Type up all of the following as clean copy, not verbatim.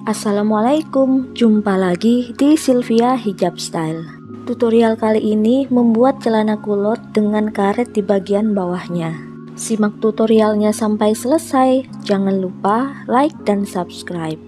Assalamualaikum, jumpa lagi di Sylvia Hijab Style. Tutorial kali ini membuat celana kulot dengan karet di bagian bawahnya. Simak tutorialnya sampai selesai, jangan lupa like dan subscribe.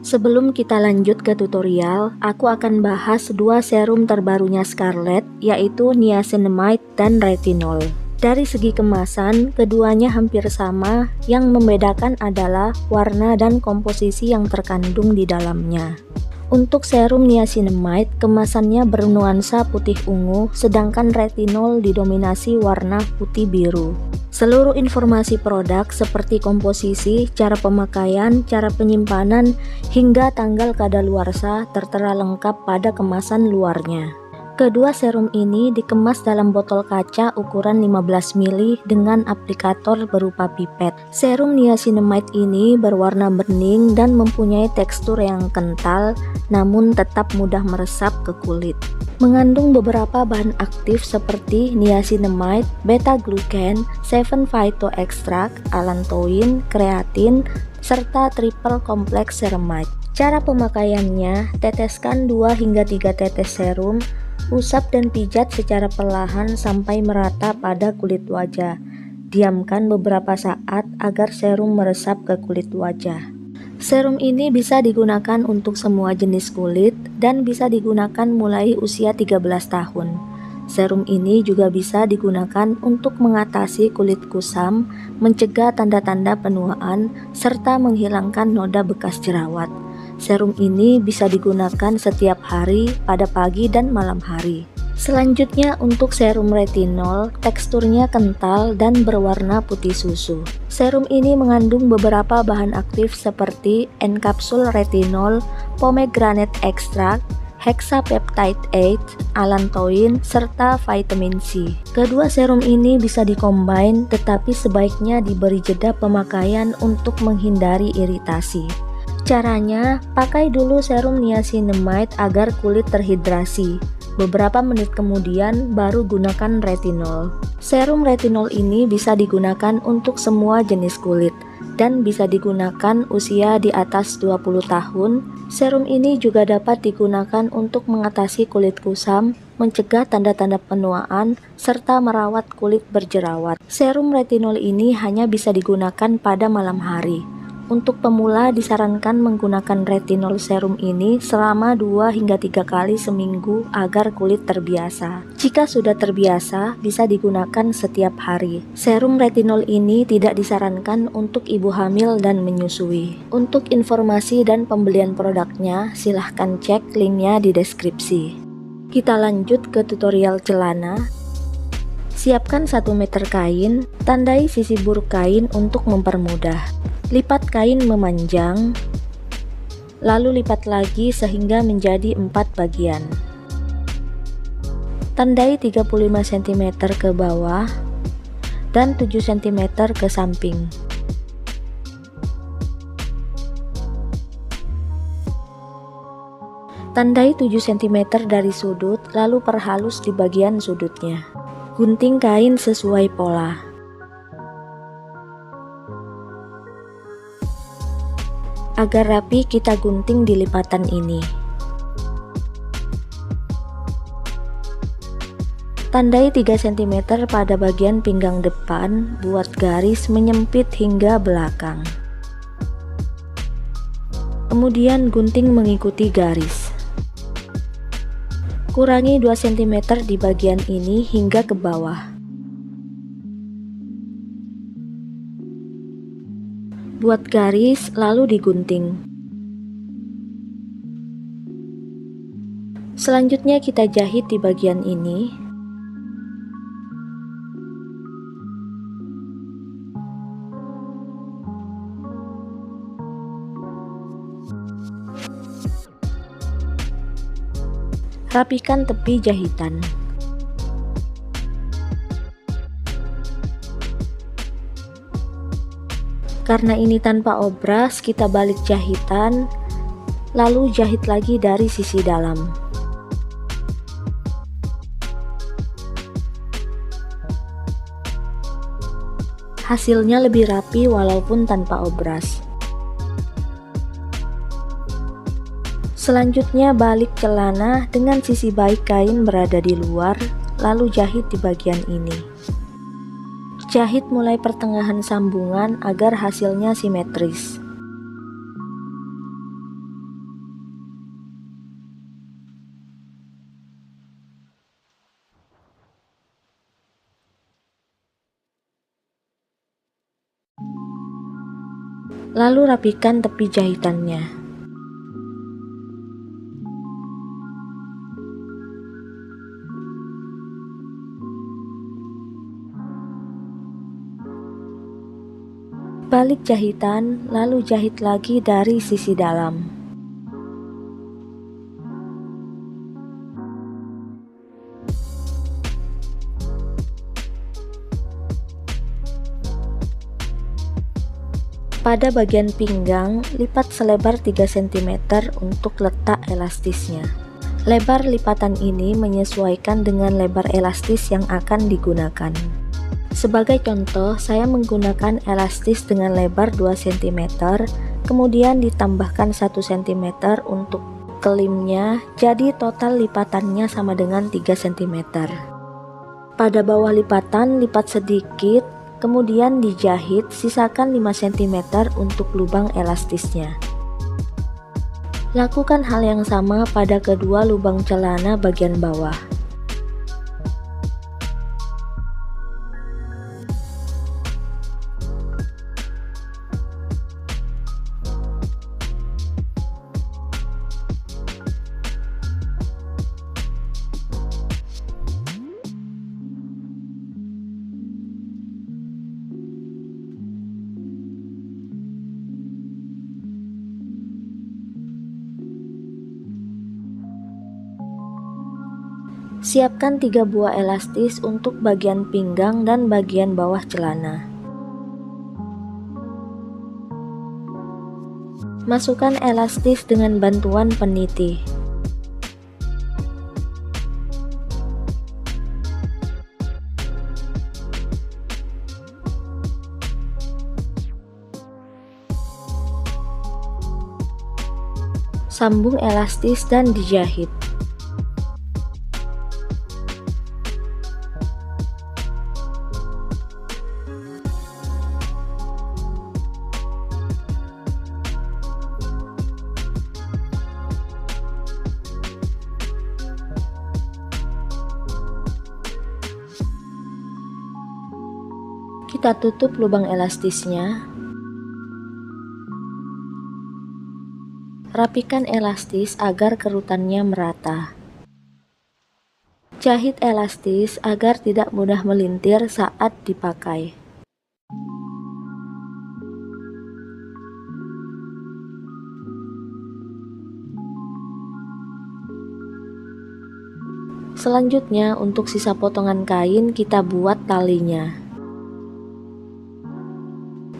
Sebelum kita lanjut ke tutorial, aku akan bahas dua serum terbarunya Scarlett, yaitu niacinamide dan retinol. Dari segi kemasan, keduanya hampir sama, yang membedakan adalah warna dan komposisi yang terkandung di dalamnya. Untuk serum niacinamide, kemasannya bernuansa putih ungu, sedangkan retinol didominasi warna putih biru. Seluruh informasi produk seperti komposisi, cara pemakaian, cara penyimpanan, hingga tanggal kadaluarsa tertera lengkap pada kemasan luarnya. Kedua serum ini dikemas dalam botol kaca ukuran 15 ml dengan aplikator berupa pipet. Serum niacinamide ini berwarna bening dan mempunyai tekstur yang kental, namun tetap mudah meresap ke kulit. Mengandung beberapa bahan aktif seperti niacinamide, beta-glucan, 7 phytoextract, allantoin, kreatin, serta triple complex ceramide. Cara pemakaiannya, teteskan 2 hingga 3 tetes serum, usap dan pijat secara perlahan sampai merata pada kulit wajah. Diamkan beberapa saat agar serum meresap ke kulit wajah. Serum ini bisa digunakan untuk semua jenis kulit dan bisa digunakan mulai usia 13 tahun. Serum ini juga bisa digunakan untuk mengatasi kulit kusam, mencegah tanda-tanda penuaan, serta menghilangkan noda bekas jerawat. Serum ini bisa digunakan setiap hari pada pagi dan malam hari. Selanjutnya untuk serum retinol, teksturnya kental dan berwarna putih susu. Serum ini mengandung beberapa bahan aktif seperti N-kapsul retinol, pomegranate extract, hexapeptide 8, allantoin, serta vitamin C. Kedua serum ini bisa dikombin, tetapi sebaiknya diberi jeda pemakaian untuk menghindari iritasi. Caranya, pakai dulu serum niacinamide agar kulit terhidrasi. Beberapa menit kemudian baru gunakan retinol. Serum retinol ini bisa digunakan untuk semua jenis kulit dan bisa digunakan usia di atas 20 tahun. Serum ini juga dapat digunakan untuk mengatasi kulit kusam, mencegah tanda-tanda penuaan, serta merawat kulit berjerawat. Serum retinol ini hanya bisa digunakan pada malam hari. Untuk pemula disarankan menggunakan retinol serum ini selama 2 hingga 3 kali seminggu agar kulit terbiasa. Jika sudah terbiasa, bisa digunakan setiap hari. Serum retinol ini tidak disarankan untuk ibu hamil dan menyusui. Untuk informasi dan pembelian produknya, silahkan cek linknya di deskripsi. Kita lanjut ke tutorial celana. Siapkan 1 meter kain, tandai sisi buruk kain untuk mempermudah. Lipat kain memanjang, lalu lipat lagi sehingga menjadi 4 bagian. Tandai 35 cm ke bawah dan 7 cm ke samping. Tandai 7 cm dari sudut, lalu perhalus di bagian sudutnya. Gunting kain sesuai pola. Agar rapi, kita gunting di lipatan ini. Tandai 3 cm pada bagian pinggang depan, buat garis menyempit hingga belakang. Kemudian gunting mengikuti garis. Kurangi 2 cm di bagian ini hingga ke bawah. Buat garis lalu digunting. Selanjutnya kita jahit di bagian ini. Rapikan tepi jahitan. Karena ini tanpa obras, kita balik jahitan, lalu jahit lagi dari sisi dalam. Hasilnya lebih rapi walaupun tanpa obras. Selanjutnya balik celana dengan sisi baik kain berada di luar, lalu jahit di bagian ini. Jahit mulai pertengahan sambungan agar hasilnya simetris. Lalu rapikan tepi jahitannya. Balik jahitan, lalu jahit lagi dari sisi dalam. Pada bagian pinggang, lipat selebar 3 cm untuk letak elastisnya. Lebar lipatan ini menyesuaikan dengan lebar elastis yang akan digunakan. Sebagai contoh, saya menggunakan elastis dengan lebar 2 cm, kemudian ditambahkan 1 cm untuk kelimnya, jadi total lipatannya sama dengan 3 cm. Pada bawah lipatan, lipat sedikit, kemudian dijahit, sisakan 5 cm untuk lubang elastisnya. Lakukan hal yang sama pada kedua lubang celana bagian bawah. Siapkan 3 buah elastis untuk bagian pinggang dan bagian bawah celana. Masukkan elastis dengan bantuan peniti. Sambung elastis dan dijahit. Kita tutup lubang elastisnya. Rapikan elastis agar kerutannya merata. Jahit elastis agar tidak mudah melintir saat dipakai. Selanjutnya, untuk sisa potongan kain kita buat talinya.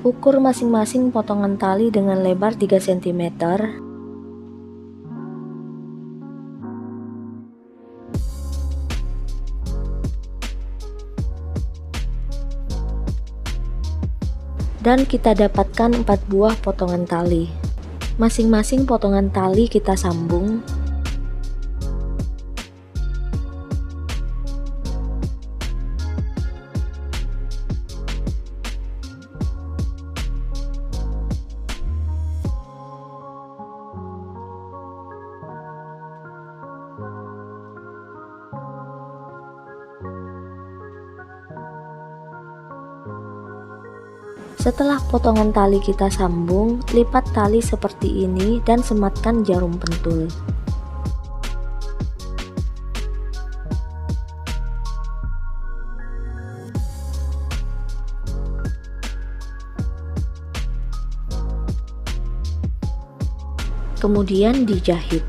Ukur masing-masing potongan tali dengan lebar 3 cm. Dan kita dapatkan 4 buah potongan tali. Masing-masing potongan tali kita sambung. Setelah potongan tali kita sambung, lipat tali seperti ini dan sematkan jarum pentul. Kemudian dijahit.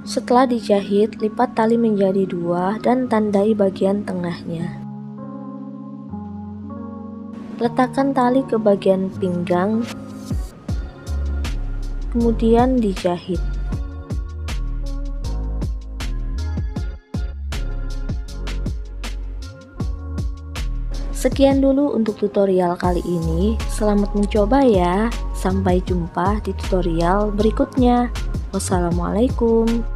Setelah dijahit, lipat tali menjadi 2 dan tandai bagian tengahnya. Letakkan tali ke bagian pinggang. kemudian dijahit. Sekian dulu untuk tutorial kali ini. Selamat mencoba ya. Sampai jumpa di tutorial berikutnya. Wassalamualaikum.